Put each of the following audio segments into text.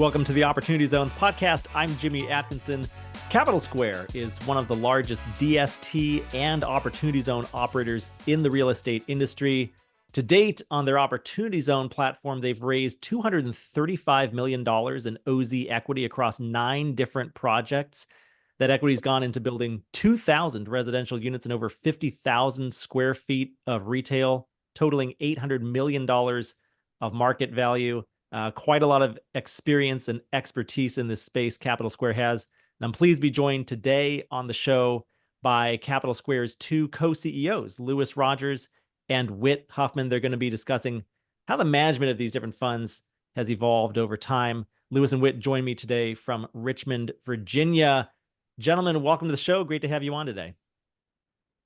Welcome to the Opportunity Zones podcast. I'm Jimmy Atkinson. Capital Square is one of the largest DST and Opportunity Zone operators in the real estate industry. To date, on their Opportunity Zone platform, they've raised $235 million in OZ equity across 9 different projects. That equity's gone into building 2,000 residential units and over 50,000 square feet of retail, totaling $800 million of market value. Quite a lot of experience and expertise in this space Capital Square has. And I'm pleased to be joined today on the show by Capital Square's 2 co-CEOs, Lewis Rogers and Whit Huffman. They're going to be discussing how the management of these different funds has evolved over time. Lewis and Whit join me today from Richmond, Virginia. Gentlemen, welcome to the show. Great to have you on today.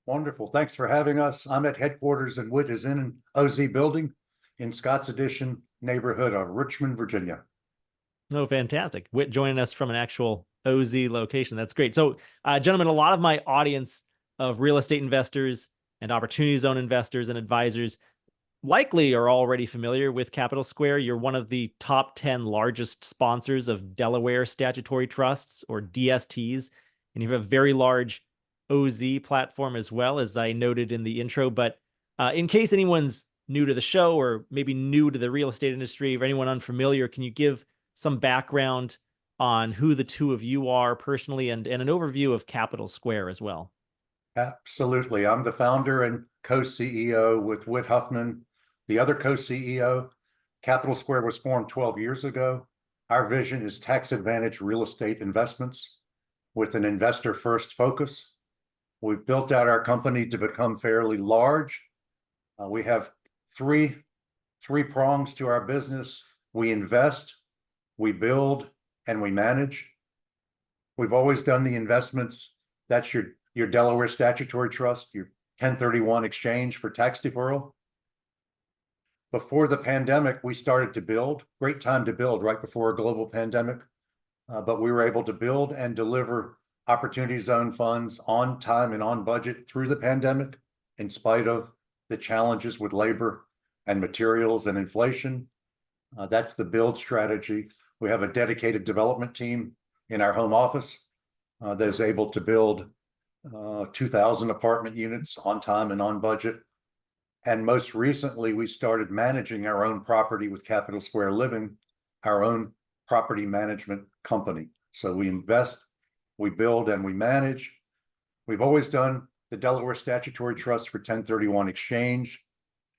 Wonderful. Thanks for having us. I'm at headquarters and Whit is in an OZ building in Scotts Addition neighborhood of Richmond, Virginia. Oh, fantastic. Whit joining us from an actual OZ location. That's great. So, gentlemen, a lot of my audience of real estate investors and Opportunity Zone investors and advisors likely are already familiar with Capital Square. You're one of the top 10 largest sponsors of Delaware Statutory Trusts, or DSTs, and you have a very large OZ platform as well, as I noted in the intro. But in case anyone's new to the show or maybe new to the real estate industry or anyone unfamiliar, can you give some background on who the two of you are personally and an overview of Capital Square as well? Absolutely. I'm the founder and co-CEO with Whit Huffman, the other co-CEO. Capital Square was formed 12 years ago. Our vision is tax-advantaged real estate investments with an investor-first focus. We've built out our company to become fairly large. We have three prongs to our business. We invest, we build, and we manage. We've always done the investments. That's your Delaware Statutory Trust, your 1031 exchange for tax deferral. Before the pandemic, we started to build. Great time to build, right before a global pandemic. But we were able to build and deliver Opportunity Zone funds on time and on budget through the pandemic, in spite of the challenges with labor and materials and inflation. That's the build strategy. We have a dedicated development team in our home office that is able to build 2,000 apartment units on time and on budget. And most recently, we started managing our own property with Capital Square Living, our own property management company. So we invest, we build, and we manage. We've always done the Delaware Statutory Trust for 1031 exchange.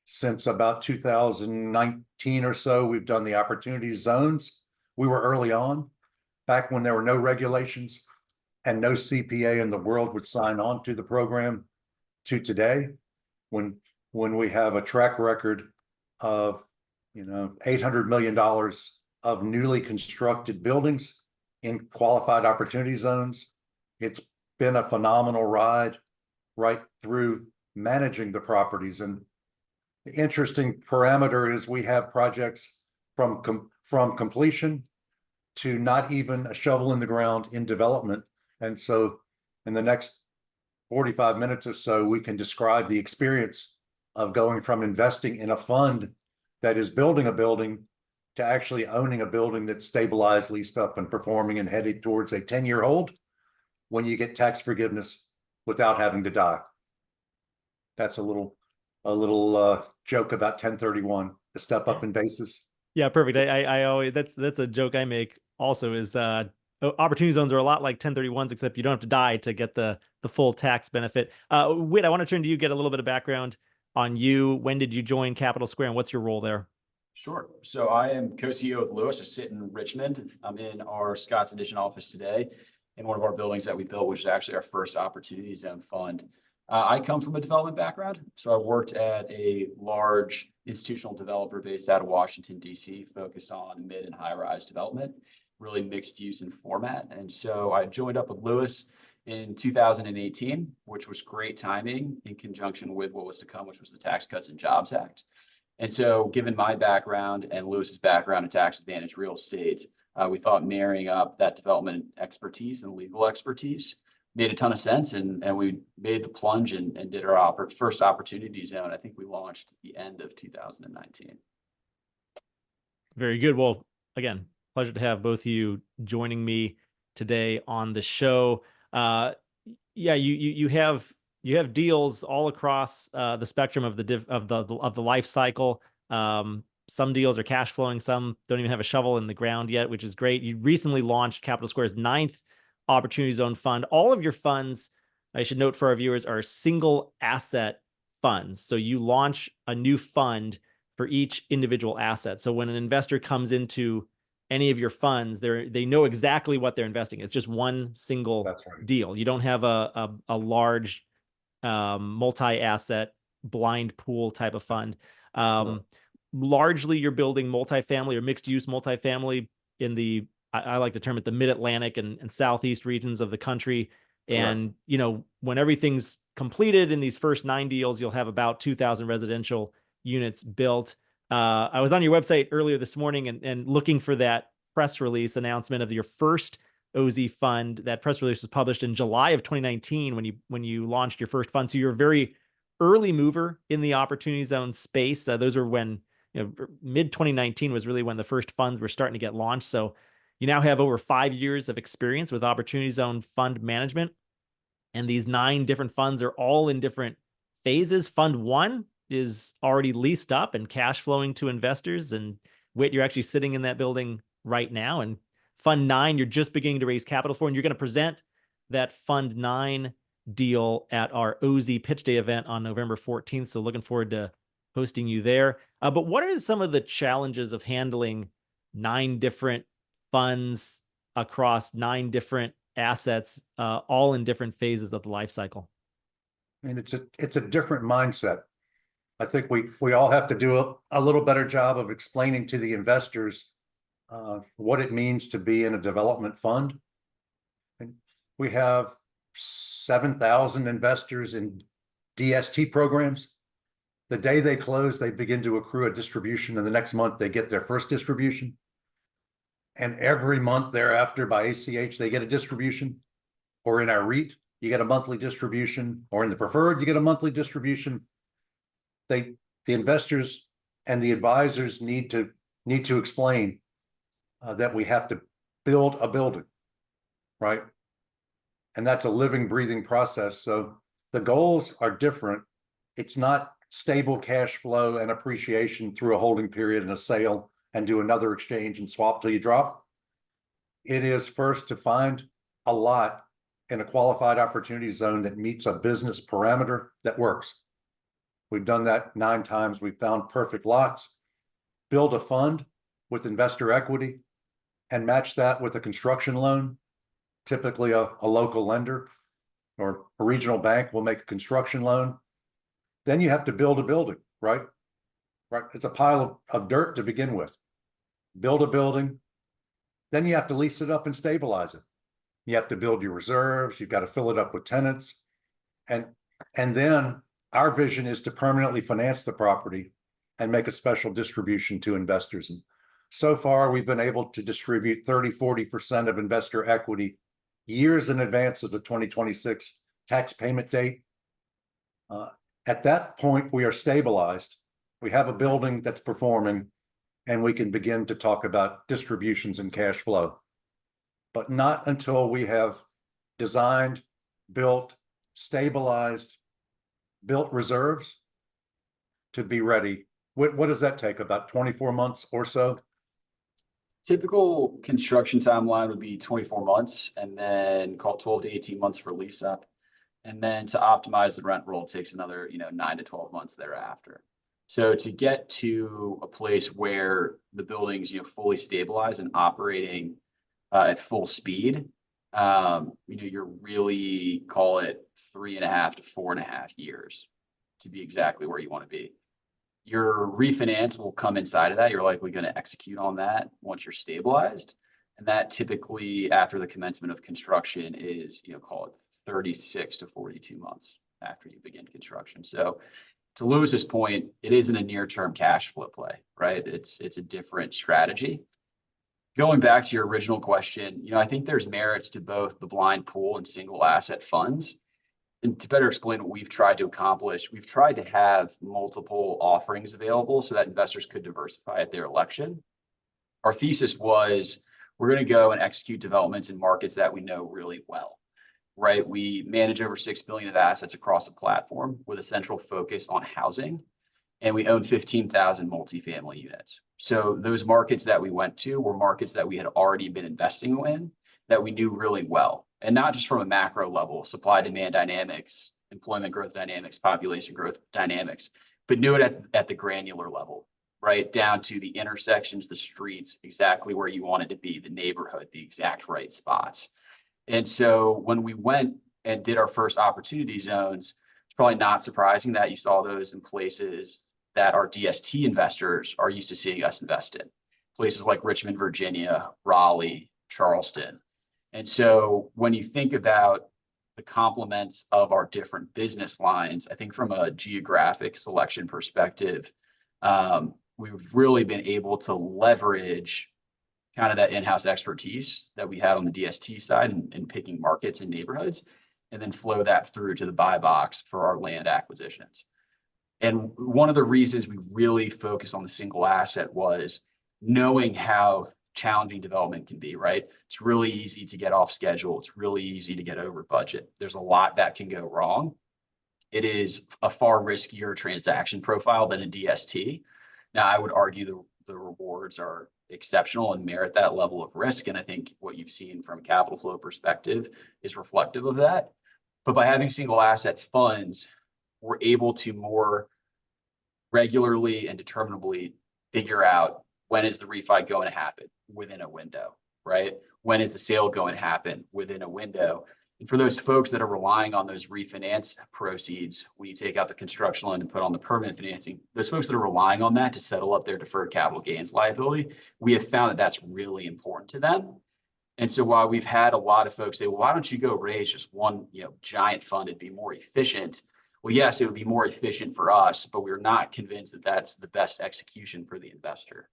Since about 2019 or so, we've done the Opportunity Zones. We were early on, back when there were no regulations and no CPA in the world would sign on to the program, to today, when we have a track record of $800 million of newly constructed buildings in qualified Opportunity Zones. It's been a phenomenal ride right through managing the properties. And the interesting parameter is we have projects from completion to not even a shovel in the ground in development. And so in the next 45 minutes or so, we can describe the experience of going from investing in a fund that is building a building to actually owning a building that's stabilized, leased up, and performing and headed towards a 10-year hold when you get tax forgiveness without having to die. That's a little joke about 1031, the step up in basis. Yeah, perfect. I always, that's a joke I make also, is Opportunity Zones are a lot like 1031s, except you don't have to die to get the full tax benefit. Whit, I want to turn to you, get a little bit of background on you. When did you join Capital Square and what's your role there? Sure. So I am co-CEO with Lewis. I sit in Richmond. I'm in our Scotts Addition office today in one of our buildings that we built, which is actually our first Opportunity Zone fund. I come from a development background. So I worked at a large institutional developer based out of Washington, D.C., focused on mid and high-rise development, really mixed use and format. And so I joined up with Lewis in 2018, which was great timing in conjunction with what was to come, which was the Tax Cuts and Jobs Act. And so given my background and Lewis's background in tax advantage real estate, we thought marrying up that development expertise and legal expertise made a ton of sense. And we made the plunge and did our first Opportunity Zone. I think we launched at the end of 2019. Very good. Well, again, Pleasure to have both of you joining me today on the show. Uh, yeah, you have deals all across the spectrum of the life cycle. Some deals are cash flowing, some don't even have a shovel in the ground yet, which is great. You recently launched Capital Square's ninth Opportunity Zone Fund. All of your funds, I should note for our viewers, are single asset funds. So you launch a new fund for each individual asset. So when an investor comes into any of your funds, they know exactly what they're investing. It's just one single That's right. deal. You don't have a large multi-asset blind pool type of fund. No. Largely, you're building multifamily or mixed-use multifamily in the I like to term it the Mid-Atlantic and Southeast regions of the country. Correct. And when everything's completed in these first 9 deals, you'll have about 2,000 residential units built. I was on your website earlier this morning and looking for that press release announcement of your first OZ fund. That press release was published in July of 2019 when you launched your first fund. So you're a very early mover in the Opportunity Zone space. Those were when mid 2019 was really when the first funds were starting to get launched. So you now have over 5 years of experience with Opportunity Zone fund management. And these 9 different funds are all in different phases. Fund 1 is already leased up and cash flowing to investors. And Whit, you're actually sitting in that building right now. And Fund 9, you're just beginning to raise capital for. And you're going to present that Fund 9 deal at our OZ Pitch Day event on November 14th. So looking forward to hosting you there. But what are some of the challenges of handling 9 different funds across 9 different assets, all in different phases of the life cycle? I mean, it's a different mindset. I think we all have to do a little better job of explaining to the investors what it means to be in a development fund. And we have 7,000 investors in DST programs. The day they close, they begin to accrue a distribution, and the next month they get their first distribution. And every month thereafter by ACH, they get a distribution. Or in our REIT, you get a monthly distribution, or in the preferred, you get a monthly distribution. The investors and the advisors need to explain that we have to build a building, right? And that's a living, breathing process. So the goals are different. It's not stable cash flow and appreciation through a holding period and a sale and do another exchange and swap till you drop. It is first to find a lot in a qualified opportunity zone that meets a business parameter that works. We've done that 9 times. We've found perfect lots, build a fund with investor equity, and match that with a construction loan. Typically a local lender or a regional bank will make a construction loan. Then you have to build a building, right? Right. It's a pile of dirt to begin with. Build a building. Then you have to lease it up and stabilize it. You have to build your reserves. You've got to fill it up with tenants. And then our vision is to permanently finance the property and make a special distribution to investors. And so far, we've been able to distribute 30-40% of investor equity years in advance of the 2026 tax payment date. At that point, we are stabilized. We have a building that's performing, and we can begin to talk about distributions and cash flow. But not until we have designed, built, stabilized, built reserves to be ready. What does that take? About 24 months or so? Typical construction timeline would be 24 months and then call it 12 to 18 months for lease up. And then to optimize the rent roll takes another, 9 to 12 months thereafter. So to get to a place where the building's, fully stabilized and operating at full speed, you're really call it 3.5 to 4.5 years to be exactly where you want to be. Your refinance will come inside of that. You're likely going to execute on that once you're stabilized. And that typically after the commencement of construction is, call it 36 to 42 months after you begin construction. So to Lewis's point, it isn't a near-term cash flow play, right? It's a different strategy. Going back to your original question, I think there's merits to both the blind pool and single asset funds. And to better explain what we've tried to accomplish, we've tried to have multiple offerings available so that investors could diversify at their election. Our thesis was we're going to go and execute developments in markets that we know really well, right? We manage over $6 billion of assets across the platform with a central focus on housing, and we own 15,000 multifamily units. So those markets that we went to were markets that we had already been investing in, that we knew really well. And not just from a macro level, supply demand dynamics, employment growth dynamics, population growth dynamics, but knew it at the granular level, right? Down to the intersections, the streets, exactly where you wanted to be, the neighborhood, the exact right spots. And so when we went and did our first opportunity zones, it's probably not surprising that you saw those in places that our DST investors are used to seeing us invest in. Places like Richmond, Virginia, Raleigh, Charleston. And so when you think about the complements of our different business lines, I think from a geographic selection perspective, we've really been able to leverage kind of that in-house expertise that we had on the DST side and picking markets and neighborhoods, and then flow that through to the buy box for our land acquisitions. And one of the reasons we really focus on the single asset was knowing how challenging development can be, right? It's really easy to get off schedule. It's really easy to get over budget. There's a lot that can go wrong. It is a far riskier transaction profile than a DST. Now, I would argue the rewards are exceptional and merit that level of risk. And I think what you've seen from a capital flow perspective is reflective of that. But by having single asset funds, we're able to more regularly and determinably figure out when is the refi going to happen within a window, right? When is the sale going to happen within a window? And for those folks that are relying on those refinance proceeds, when you take out the construction loan and put on the permanent financing, those folks that are relying on that to settle up their deferred capital gains liability, we have found that that's really important to them. And so while we've had a lot of folks say, well, why don't you go raise just one, giant fund and be more efficient? Well, yes, it would be more efficient for us, but we're not convinced that that's the best execution for the investor.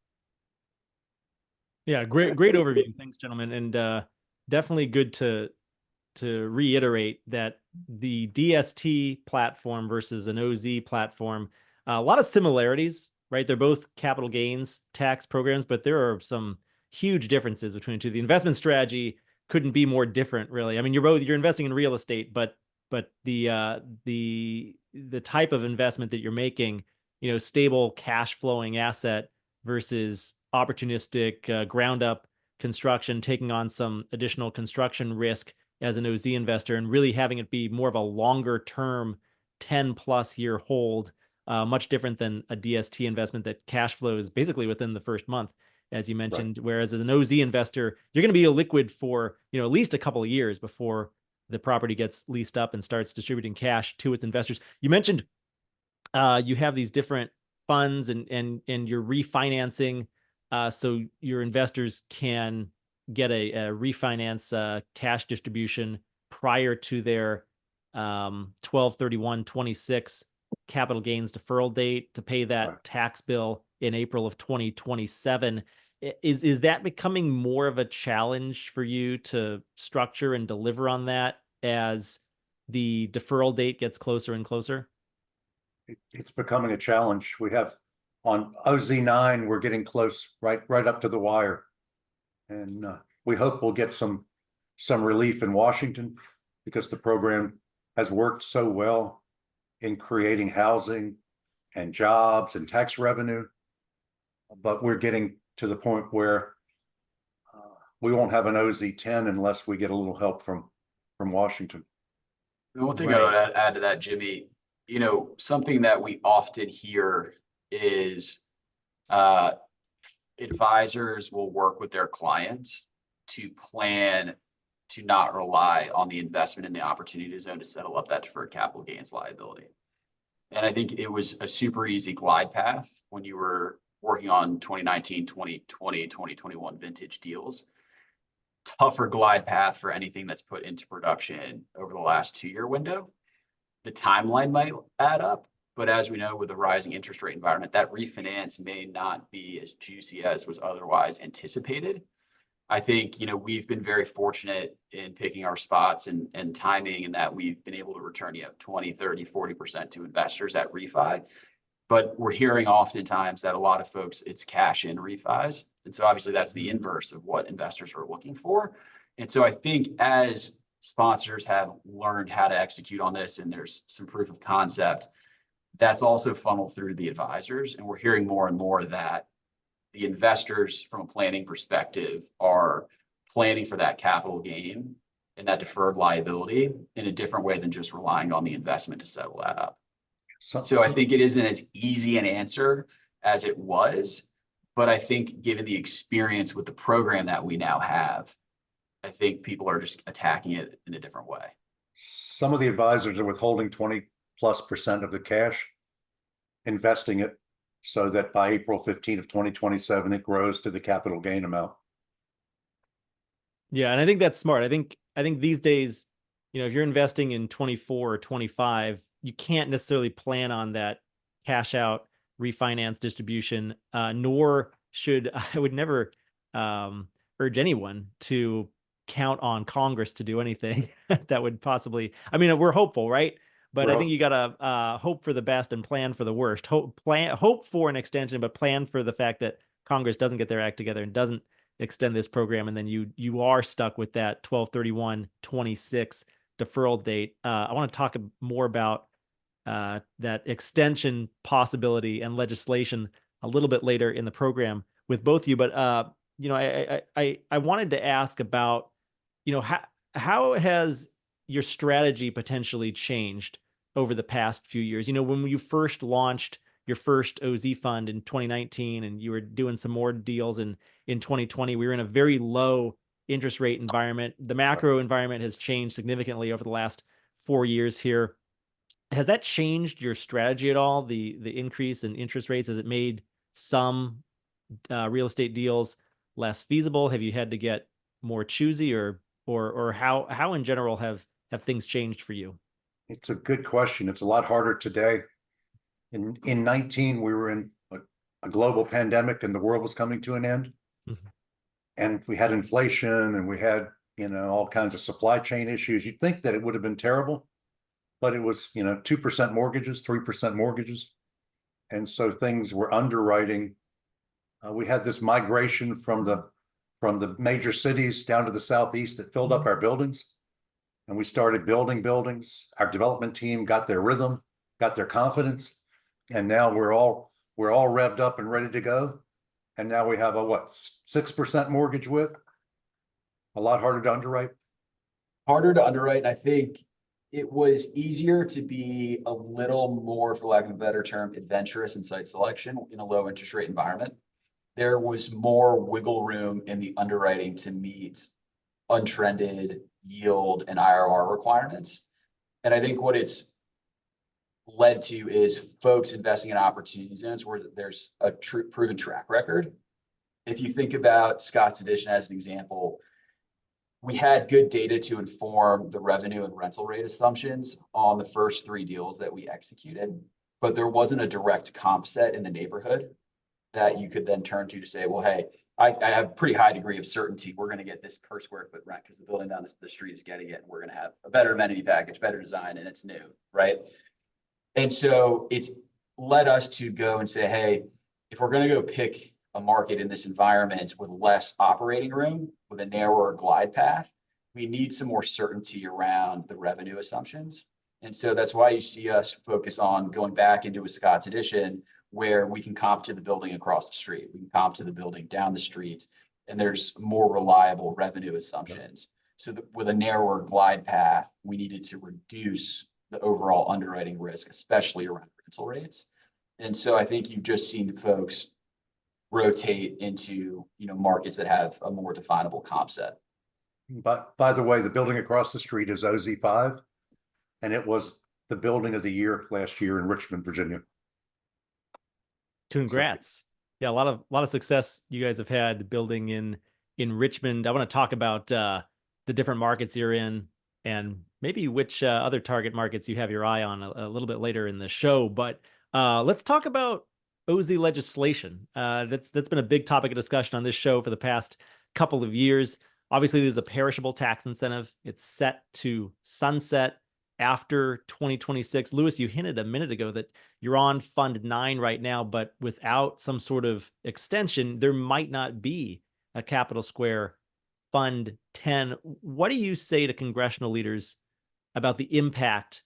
Yeah, great overview. Thanks, gentlemen. And definitely good to reiterate that the DST platform versus an OZ platform, a lot of similarities, right? They're both capital gains tax programs, but there are some huge differences between the two. The investment strategy couldn't be more different, really. I mean, you're investing in real estate, but the type of investment that you're making, stable cash flowing asset versus opportunistic ground up construction, taking on some additional construction risk as an OZ investor, and really having it be more of a longer term 10+ year hold, much different than a DST investment that cash flows basically within the first month, as you mentioned. Right. Whereas as an OZ investor, you're going to be illiquid for at least a couple of years before the property gets leased up and starts distributing cash to its investors. You mentioned you have these different funds and you're refinancing, so your investors can get a refinance cash distribution prior to their 12/31/26 capital gains deferral date to pay that tax bill in April of 2027. Is that becoming more of a challenge for you to structure and deliver on that as the deferral date gets closer and closer? It's becoming a challenge. We have on OZ9, we're getting close, right up to the wire. And we hope we'll get some relief in Washington, because the program has worked so well in creating housing and jobs and tax revenue. But we're getting to the point where we won't have an OZ10 unless we get a little help from Washington. The one thing I would add to that, Jimmy, something that we often hear is advisors will work with their clients to plan to not rely on the investment in the opportunity zone to settle up that deferred capital gains liability. And I think it was a super easy glide path when you were working on 2019, 2020, 2021 vintage deals. Tougher glide path for anything that's put into production over the last 2-year window. The timeline might add up, but as we know, with the rising interest rate environment, that refinance may not be as juicy as was otherwise anticipated. I think, we've been very fortunate in picking our spots and timing, and that we've been able to return 20, 30, 40% to investors at refi. But we're hearing oftentimes that a lot of folks, it's cash in refis. And so obviously that's the inverse of what investors are looking for. And so I think as sponsors have learned how to execute on this and there's some proof of concept, that's also funneled through the advisors. And we're hearing more and more that the investors from a planning perspective are planning for that capital gain and that deferred liability in a different way than just relying on the investment to settle that up. So I think it isn't as easy an answer as it was, but I think given the experience with the program that we now have, I think people are just attacking it in a different way. Some of the advisors are withholding 20+% of the cash, investing it so that by April 15th of 2027, it grows to the capital gain amount. Yeah, and I think that's smart. I think these days, if you're investing in 24 or 25, you can't necessarily plan on that cash out refinance distribution, nor should I would never urge anyone to count on Congress to do anything that would possibly, I mean, we're hopeful, right? But I think you gotta hope for the best and plan for the worst. Hope for an extension, but plan for the fact that Congress doesn't get their act together and doesn't extend this program, and then you are stuck with that 12/31/26 deferral date. I want to talk more about that extension possibility and legislation a little bit later in the program with both of you. But I wanted to ask about how has your strategy potentially changed over the past few years? When you first launched your first OZ fund in 2019, and you were doing some more deals in 2020, we were in a very low interest rate environment. The macro environment has changed significantly over the last 4 years here. Has that changed your strategy at all? The increase in interest rates, has it made some real estate deals less feasible? Have you had to get more choosy, or how in general have things changed for you? It's a good question. It's a lot harder today. In 19, we were in a global pandemic and the world was coming to an end. Mm-hmm. And we had inflation and we had, all kinds of supply chain issues. You'd think that it would have been terrible, but it was, 2% mortgages, 3% mortgages. And so things were underwriting. We had this migration from the major cities down to the Southeast that filled up our buildings. And we started building buildings. Our development team got their rhythm, got their confidence. And now we're all revved up and ready to go. And now we have a 6% mortgage with a lot harder to underwrite. Harder to underwrite. I think it was easier to be a little more, for lack of a better term, adventurous in site selection in a low interest rate environment. There was more wiggle room in the underwriting to meet untrended yield and IRR requirements. And I think what it's led to is folks investing in opportunity zones where there's a proven track record. If you think about Scott's Addition as an example, we had good data to inform the revenue and rental rate assumptions on the first 3 deals that we executed, but there wasn't a direct comp set in the neighborhood that you could then turn to say, well, hey, I have a pretty high degree of certainty we're going to get this per square foot rent because the building down the street is getting it, and we're going to have a better amenity package, better design, and it's new, right? And so it's led us to go and say, hey, if we're going to go pick a market in this environment with less operating room, with a narrower glide path, we need some more certainty around the revenue assumptions. And so that's why you see us focus on going back into a Scott's Addition where we can comp to the building across the street. We can comp to the building down the street, and there's more reliable revenue assumptions. So that with a narrower glide path, we needed to reduce the overall underwriting risk, especially around rental rates. And so I think you've just seen folks rotate into, markets that have a more definable comp set. But by the way, the building across the street is OZ5, and it was the building of the year last year in Richmond, Virginia. Congrats. Yeah, a lot of success you guys have had building in Richmond. I want to talk about the different markets you're in and maybe which other target markets you have your eye on a little bit later in the show. But let's talk about OZ legislation. That's been a big topic of discussion on this show for the past couple of years. Obviously, there's a perishable tax incentive. It's set to sunset after 2026? Lewis, you hinted a minute ago that you're on Fund 9 right now, but without some sort of extension, there might not be a Capital Square Fund 10. What do you say to congressional leaders about the impact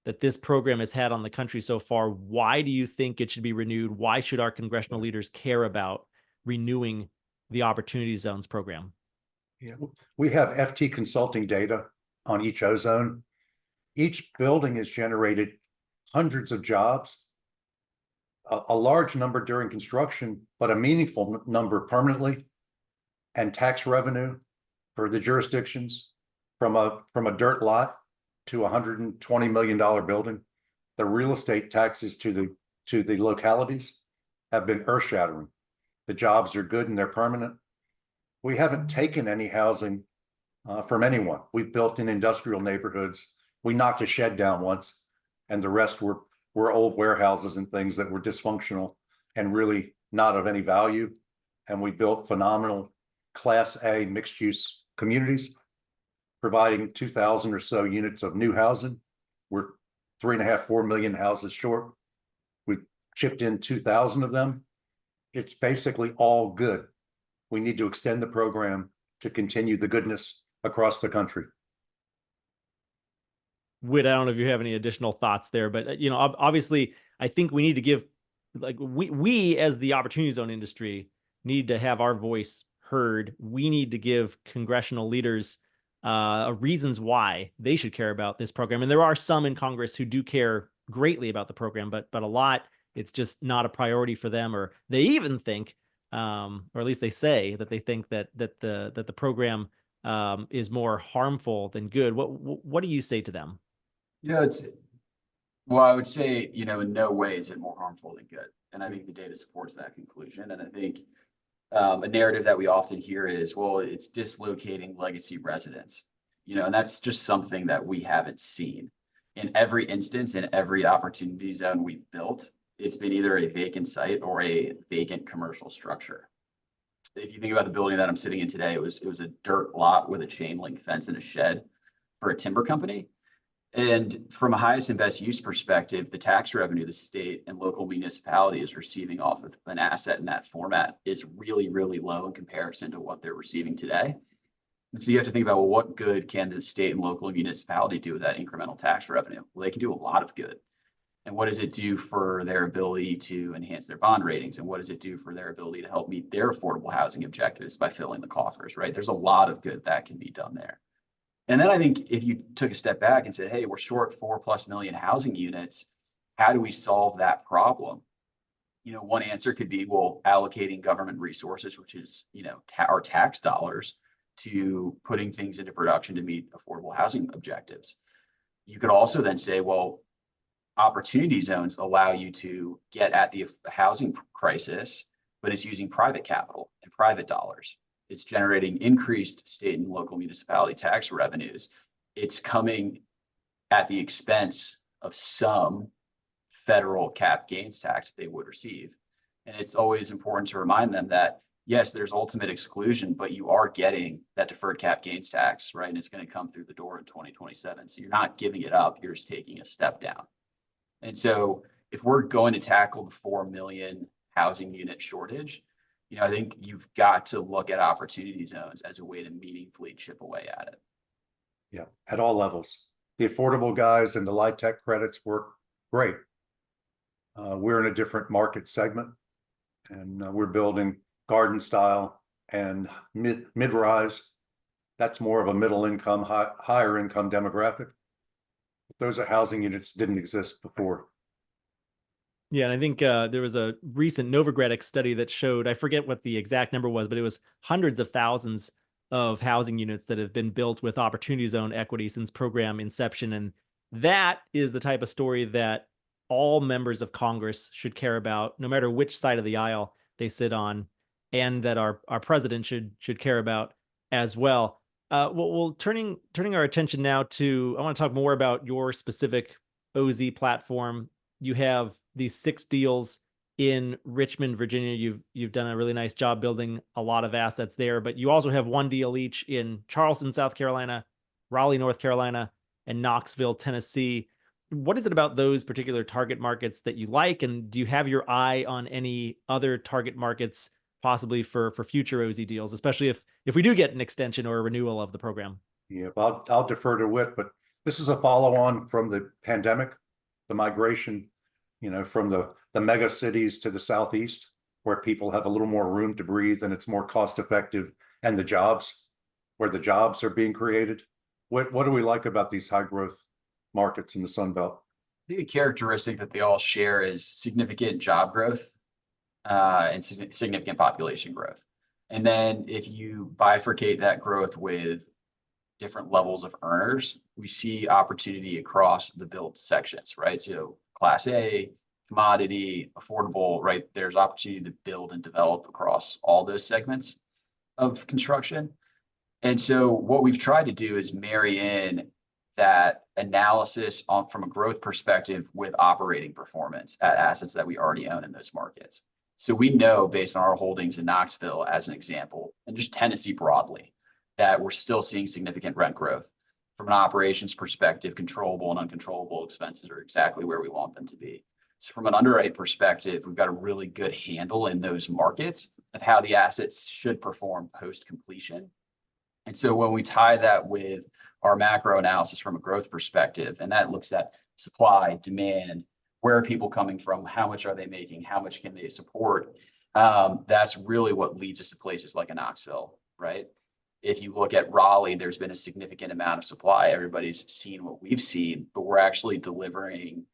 that this program has had on the country so far? Why do you think it should be renewed? Why should our congressional leaders care about renewing the Opportunity Zones program? Yeah, we have FT consulting data on each ozone. Each building has generated hundreds of jobs, a large number during construction, but a meaningful number permanently, and tax revenue for the jurisdictions from a dirt lot to $120 million building. The real estate taxes to the localities have been earth-shattering. The jobs are good and they're permanent. We haven't taken any housing from anyone. We've built in industrial neighborhoods. We knocked a shed down once, and the rest were old warehouses and things that were dysfunctional and really not of any value. And we built phenomenal Class A mixed use communities, providing 2,000 or so units of new housing. We're 3.5, 4 million houses short. We've chipped in 2,000 of them. It's basically all good. We need to extend the program to continue the goodness across the country. Whit, I don't know if you have any additional thoughts there, but obviously, I think we need to give, like, we as the Opportunity Zone industry need to have our voice heard. We need to give congressional leaders reasons why they should care about this program. And there are some in Congress who do care greatly about the program, but a lot, it's just not a priority for them, or they even think, or at least they say that they think that the program is more harmful than good. What do you say to them? Well, I would say, in no way is it more harmful than good. And I think the data supports that conclusion. And I think a narrative that we often hear is, well, it's dislocating legacy residents, and that's just something that we haven't seen. In every instance, in every opportunity zone we've built, it's been either a vacant site or a vacant commercial structure. If you think about the building that I'm sitting in today, it was a dirt lot with a chain link fence and a shed for a timber company. And from a highest and best use perspective, the tax revenue the state and local municipality is receiving off of an asset in that format is really, really low in comparison to what they're receiving today. And so you have to think about, well, what good can the state and local municipality do with that incremental tax revenue? Well, they can do a lot of good. And what does it do for their ability to enhance their bond ratings? And what does it do for their ability to help meet their affordable housing objectives by filling the coffers, right? There's a lot of good that can be done there. And then I think if you took a step back and said, hey, we're short 4+ million housing units, how do we solve that problem? One answer could be, well, allocating government resources, which is, our tax dollars, to putting things into production to meet affordable housing objectives. You could also then say, well, opportunity zones allow you to get at the housing crisis, but it's using private capital and private dollars. It's generating increased state and local municipality tax revenues. It's coming at the expense of some federal cap gains tax they would receive. And it's always important to remind them that, yes, there's ultimate exclusion, but you are getting that deferred cap gains tax, right? And it's going to come through the door in 2027. So you're not giving it up, you're just taking a step down. And so if we're going to tackle the 4 million housing unit shortage, I think you've got to look at opportunity zones as a way to meaningfully chip away at it. Yeah, at all levels. The affordable guys and the light tech credits work great. We're in a different market segment, and we're building garden style and mid-rise. That's more of a middle income, higher income demographic. Those are housing units that didn't exist before. Yeah, and I think there was a recent Novogradac study that showed, I forget what the exact number was, but it was hundreds of thousands of housing units that have been built with Opportunity Zone equity since program inception. And that is the type of story that all members of Congress should care about, no matter which side of the aisle they sit on, and that our president should care about as well. Well, turning our attention now to, I want to talk more about your specific OZ platform. You have these 6 deals in Richmond, Virginia. You've done a really nice job building a lot of assets there, but you also have 1 deal each in Charleston, South Carolina, Raleigh, North Carolina, and Knoxville, Tennessee. What is it about those particular target markets that you like? And do you have your eye on any other target markets possibly for future OZ deals, especially if we do get an extension or a renewal of the program? Yeah, I'll defer to Whit, but this is a follow-on from the pandemic, the migration, from the mega cities to the southeast, where people have a little more room to breathe and it's more cost effective, and where the jobs are being created. What do we like about these high growth markets in the Sun Belt? I think a characteristic that they all share is significant job growth and significant population growth. And then if you bifurcate that growth with different levels of earners, we see opportunity across the build sections, right? So class A, commodity, affordable, right? There's opportunity to build and develop across all those segments of construction. And so what we've tried to do is marry in that analysis from a growth perspective with operating performance at assets that we already own in those markets. So we know, based on our holdings in Knoxville as an example, and just Tennessee broadly, that we're still seeing significant rent growth. From an operations perspective, controllable and uncontrollable expenses are exactly where we want them to be. So from an underwrite perspective, we've got a really good handle in those markets of how the assets should perform post completion. And so when we tie that with our macro analysis from a growth perspective, and that looks at supply, demand, where are people coming from, how much are they making, how much can they support, that's really what leads us to places like Knoxville, right? If you look at Raleigh, there's been a significant amount of supply. Everybody's seen what we've seen, but we're actually delivering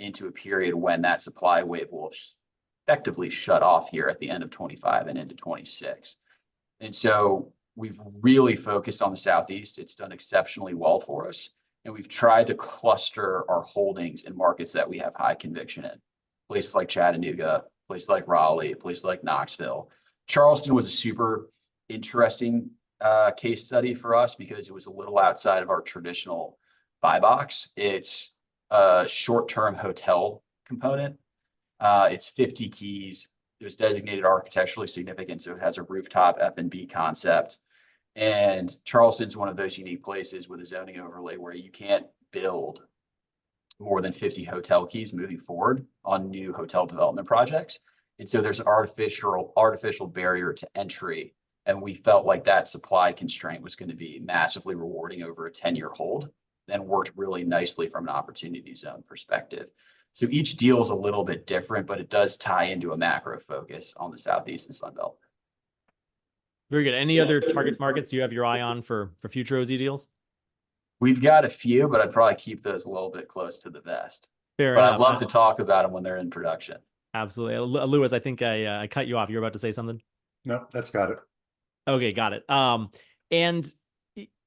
into a period when that supply wave will effectively shut off here at the end of 25 and into 26. And so we've really focused on the Southeast. It's done exceptionally well for us. And we've tried to cluster our holdings in markets that we have high conviction in. Places like Chattanooga, places like Raleigh, places like Knoxville. Charleston was a super interesting case study for us because it was a little outside of our traditional buy box. It's a short-term hotel component. It's 50 keys. It was designated architecturally significant, so it has a rooftop F&B concept. And Charleston's one of those unique places with a zoning overlay where you can't build more than 50 hotel keys moving forward on new hotel development projects. And so there's an artificial barrier to entry. And we felt like that supply constraint was going to be massively rewarding over a 10-year hold and worked really nicely from an opportunity zone perspective. So each deal is a little bit different, but it does tie into a macro focus on the Southeast and Sun Belt. Very good. Any other target markets you have your eye on for future OZ deals? We've got a few, but I'd probably keep those a little bit close to the vest. Fair But enough. I'd love to talk about them when they're in production. Absolutely. Lewis, I think I cut you off. You were about to say something? No, that's got it. Okay, got it. And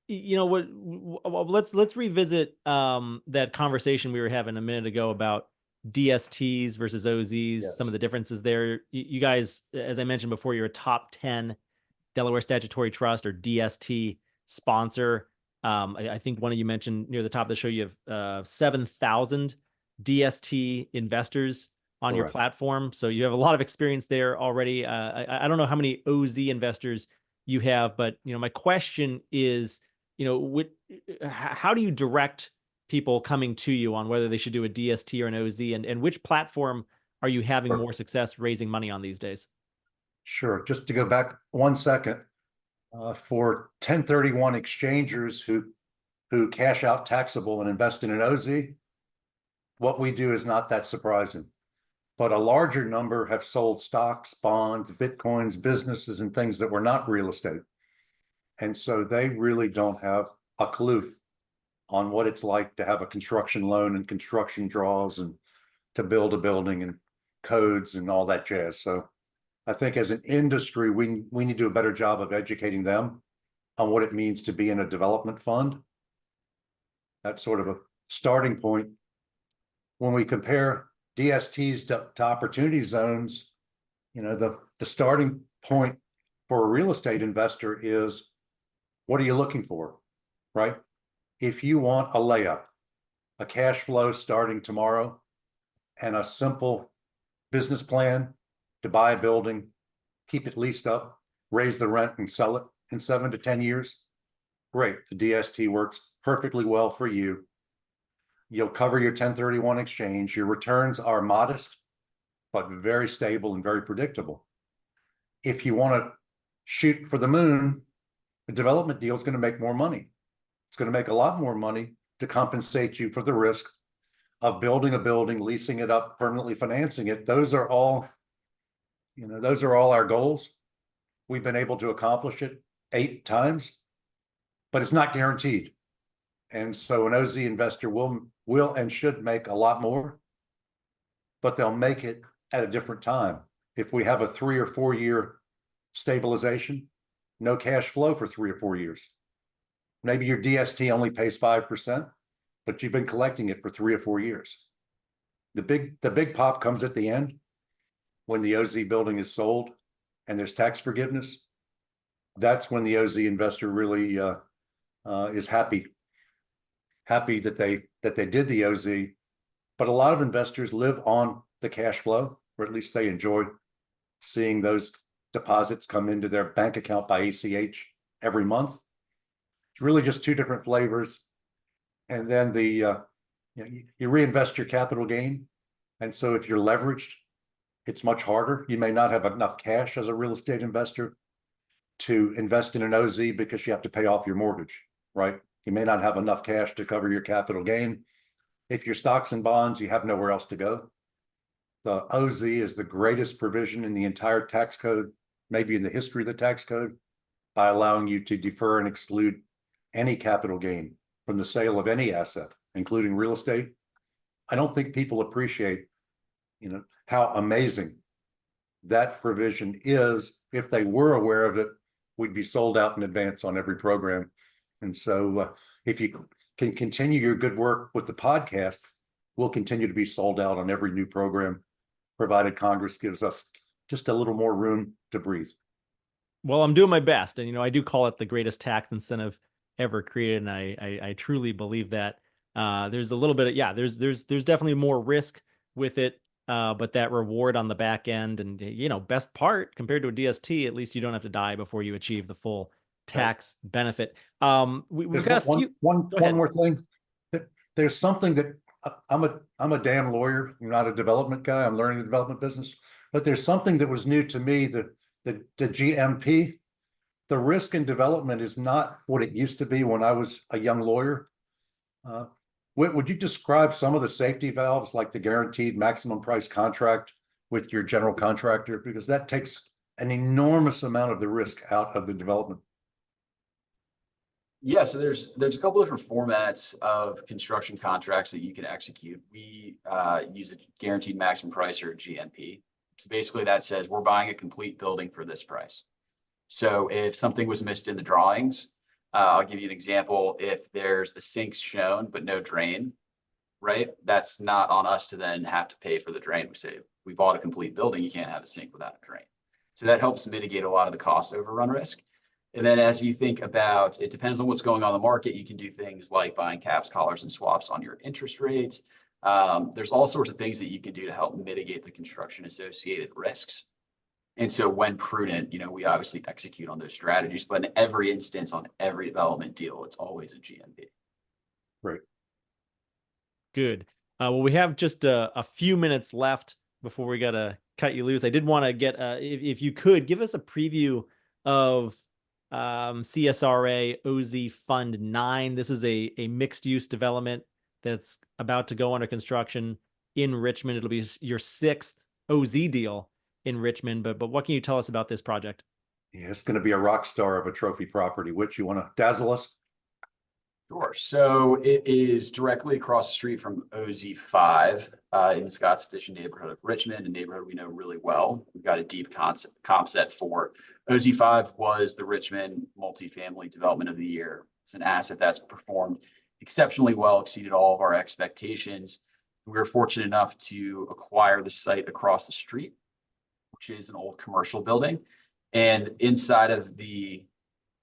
let's revisit that conversation we were having a minute ago about DSTs versus OZs, Yes. some of the differences there. You guys, as I mentioned before, you're a top 10 Delaware Statutory Trust or DST sponsor. I think one of you mentioned near the top of the show, you have 7,000 DST investors on your platform. So you have a lot of experience there already. I don't know how many OZ investors you have, but my question is, how do you direct people coming to you on whether they should do a DST or an OZ, and which platform are you having more success raising money on these days? Sure. Just to go back 1 second, for 1031 exchangers who cash out taxable and invest in an OZ, what we do is not that surprising. But a larger number have sold stocks, bonds, Bitcoins, businesses, and things that were not real estate. And so they really don't have a clue on what it's like to have a construction loan and construction draws and to build a building and codes and all that jazz. So I think as an industry, we need to do a better job of educating them on what it means to be in a development fund. That's sort of a starting point. When we compare DSTs to opportunity zones, the starting point for a real estate investor is, what are you looking for, right? If you want a layup, a cash flow starting tomorrow, and a simple business plan to buy a building, keep it leased up, raise the rent and sell it in 7 to 10 years, great. The DST works perfectly well for you. You'll cover your 1031 exchange. Your returns are modest, but very stable and very predictable. If you want to shoot for the moon, the development deal is going to make more money. It's going to make a lot more money to compensate you for the risk of building a building, leasing it up, permanently financing it. Those are all our goals. We've been able to accomplish it 8 times, but it's not guaranteed. And so an OZ investor will and should make a lot more, but they'll make it at a different time. If we have a 3 or 4 year stabilization, no cash flow for 3 or 4 years. Maybe your DST only pays 5%, but you've been collecting it for 3 or 4 years. The big pop comes at the end when the OZ building is sold and there's tax forgiveness. That's when the OZ investor really is happy that they did the OZ. But a lot of investors live on the cash flow, or at least they enjoy seeing those deposits come into their bank account by ACH every month. It's really just 2 different flavors. And then you reinvest your capital gain. And so if you're leveraged, it's much harder. You may not have enough cash as a real estate investor to invest in an OZ because you have to pay off your mortgage, right? You may not have enough cash to cover your capital gain. If your stocks and bonds, you have nowhere else to go. The OZ is the greatest provision in the entire tax code, maybe in the history of the tax code, by allowing you to defer and exclude any capital gain from the sale of any asset, including real estate. I don't think people appreciate, how amazing that provision is. If they were aware of it, we'd be sold out in advance on every program. And so if you can continue your good work with the podcast, we'll continue to be sold out on every new program, provided Congress gives us just a little more room to breathe. Well, I'm doing my best. And, I do call it the greatest tax incentive ever created. And I truly believe that. There's a little bit of, there's definitely more risk with it. But that reward on the back end and, best part compared to a DST, at least you don't have to die before you achieve the full tax benefit. We've got one more thing. There's something that I'm a damn lawyer. I'm not a development guy. I'm learning the development business, but there's something that was new to me, the GMP. The risk in development is not what it used to be when I was a young lawyer. Would you describe some of the safety valves, like the guaranteed maximum price contract with your general contractor? Because that takes an enormous amount of the risk out of the development. Yeah, so there's a couple different formats of construction contracts that you can execute. We use a guaranteed maximum price, or GMP. So basically that says we're buying a complete building for this price. So if something was missed in the drawings, I'll give you an example. If there's a sink shown but no drain, right? That's not on us to then have to pay for the drain. We say, we bought a complete building, you can't have a sink without a drain. So that helps mitigate a lot of the cost overrun risk. And then as you think about, it depends on what's going on in the market, you can do things like buying caps, collars, and swaps on your interest rates. There's all sorts of things that you can do to help mitigate the construction associated risks. And so when prudent, we obviously execute on those strategies, but in every instance, on every development deal, it's always a GMP. Right. Good. Well, we have just a few minutes left before we got to cut you loose. I did want to get, if you could, give us a preview of CSRA OZ Fund 9. This is a mixed use development that's about to go under construction in Richmond. It'll be your 6th OZ deal in Richmond, but what can you tell us about this project? Yeah, it's going to be a rock star of a trophy property. Which, you want to dazzle us? Sure. So it is directly across the street from OZ5 in the Scotts Addition neighborhood of Richmond, a neighborhood we know really well. We've got a deep comp set for. OZ5 was the Richmond multifamily development of the year. It's an asset that's performed exceptionally well, exceeded all of our expectations. We were fortunate enough to acquire the site across the street, which is an old commercial building. And inside of the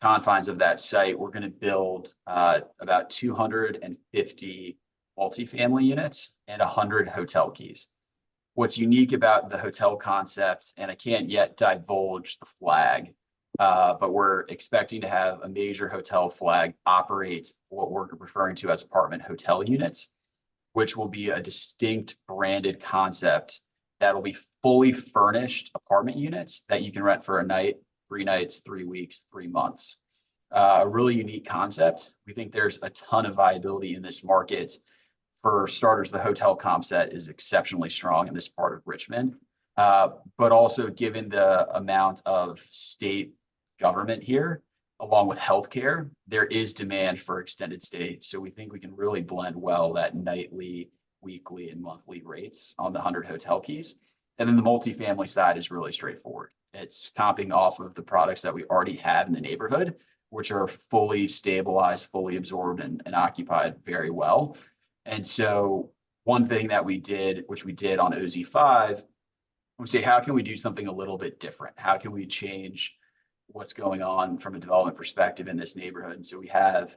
confines of that site, we're going to build about 250 multifamily units and 100 hotel keys. What's unique about the hotel concept, and I can't yet divulge the flag, But we're expecting to have a major hotel flag operate what we're referring to as apartment hotel units, which will be a distinct branded concept that'll be fully furnished apartment units that you can rent for a night, 3 nights, 3 weeks, 3 months. A really unique concept. We think there's a ton of viability in this market. For starters, the hotel comp set is exceptionally strong in this part of Richmond. But also given the amount of state government here, along with healthcare, there is demand for extended stay. So we think we can really blend well that nightly, weekly, and monthly rates on the 100 hotel keys. And then the multifamily side is really straightforward. It's comping off of the products that we already have in the neighborhood, which are fully stabilized, fully absorbed, and occupied very well. And so one thing that we did, which we did on OZ5, we say, how can we do something a little bit different? How can we change what's going on from a development perspective in this neighborhood? And so we have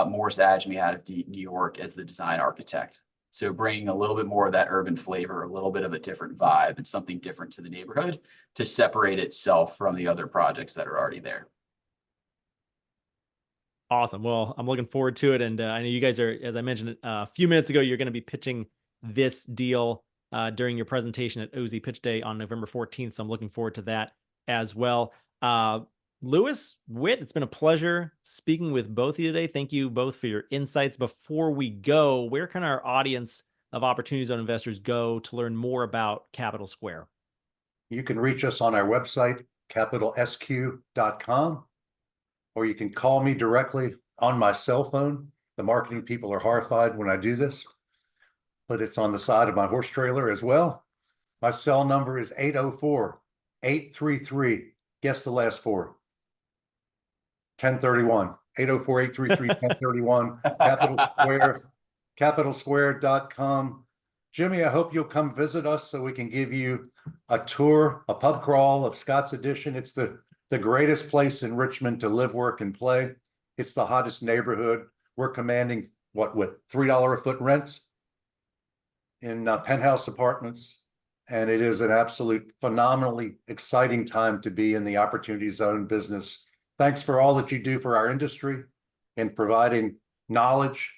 Morris Adjemi out of New York as the design architect. So bringing a little bit more of that urban flavor, a little bit of a different vibe and something different to the neighborhood to separate itself from the other projects that are already there. Awesome. Well, I'm looking forward to it. And I know you guys are, as I mentioned a few minutes ago, you're going to be pitching this deal during your presentation at OZ Pitch Day on November 14th. So I'm looking forward to that as well. Louis, Whit, it's been a pleasure speaking with both of you today. Thank you both for your insights. Before we go, where can our audience of Opportunity Zone investors go to learn more about Capital Square? You can reach us on our website, capitalsq.com, or you can call me directly on my cell phone. The marketing people are horrified when I do this, but it's on the side of my horse trailer as well. My cell number is 804-833, guess the last four. 1031, 804-833-1031, Capital Square, capitalsquare.com. Jimmy, I hope you'll come visit us so we can give you a tour, a pub crawl of Scott's Addition. It's the greatest place in Richmond to live, work, and play. It's the hottest neighborhood. We're commanding what, with $3 a foot rents in penthouse apartments. And it is an absolute phenomenally exciting time to be in the Opportunity Zone business. Thanks for all that you do for our industry in providing knowledge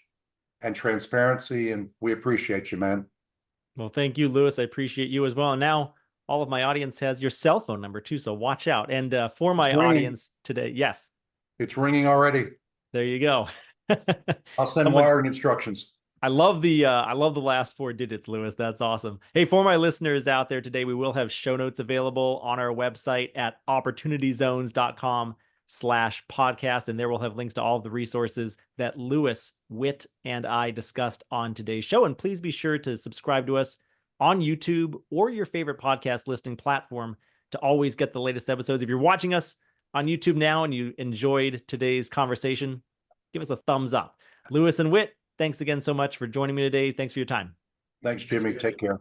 and transparency. And we appreciate you, man. Well, thank you, Louis. I appreciate you as well. And now all of my audience has your cell phone number too, so watch out. And for my audience today, yes. It's ringing already. There you go. I'll send wiring instructions. I love the last 4 digits, Louis. That's awesome. Hey, for my listeners out there today, we will have show notes available on our website at opportunityzones.com/podcast. And there we'll have links to all of the resources that Louis, Whit, and I discussed on today's show. And please be sure to subscribe to us on YouTube or your favorite podcast listening platform to always get the latest episodes. If you're watching us on YouTube now and you enjoyed today's conversation, give us a thumbs up. Louis and Whit, thanks again so much for joining me today. Thanks for your time. Thanks, Jimmy. Take care.